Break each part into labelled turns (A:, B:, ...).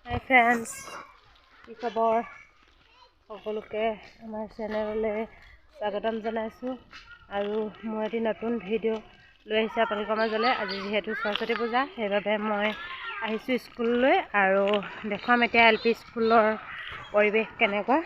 A: হাই friends, কি খবৰ? সকলোকে আমাৰ চেনেললৈ স্বাগতম জনাইছোঁ আৰু মই এটি নতুন ভিডিঅ' লৈ আহিছোঁ আপোনালোকৰ মাজলৈ। আজি যিহেতু সৰস্বতী পূজা, সেইবাবে মই আহিছোঁ স্কুললৈ আৰু দেখুৱাম এতিয়া LP স্কুলৰ পৰিৱেশ কেনেকুৱা।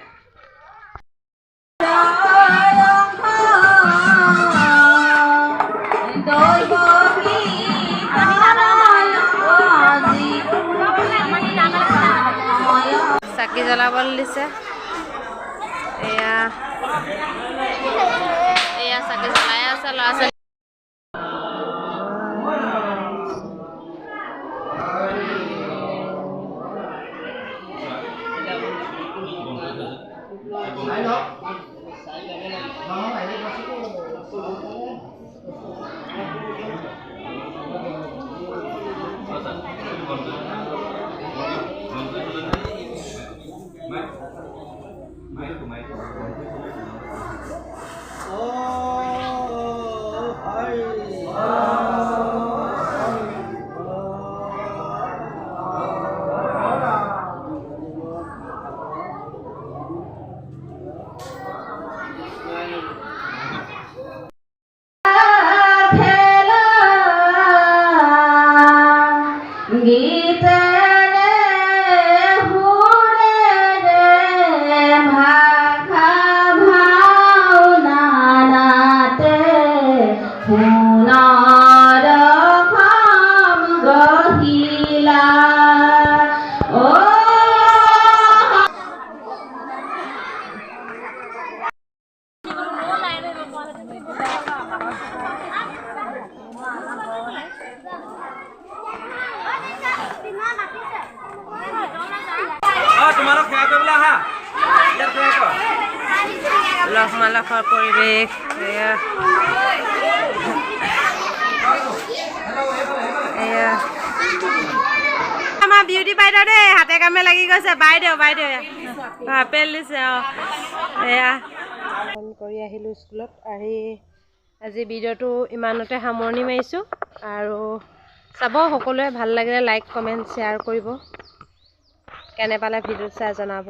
A: চাকি জ্বলাবলৈ দিছে। এয়া চাকি জ্বলাই আছে ল'ৰা ছোৱালী। লখমালখৰ পৰিৱেশ আমাৰ বিউটি বাইদেউ দেই, হাতে কামে লাগি গৈছে। বাইদেউ আপেল দিছে। এয়া কৰি আহিলোঁ স্কুলত। আজি ভিডিঅ'টো ইমানতে সামৰণি মাৰিছোঁ আৰু চাব সকলোৱে। ভাল লাগিলে লাইক কমেণ্ট শ্বেয়াৰ কৰিব। কেনে পালে ভিডিঅ'টো চাই জনাব।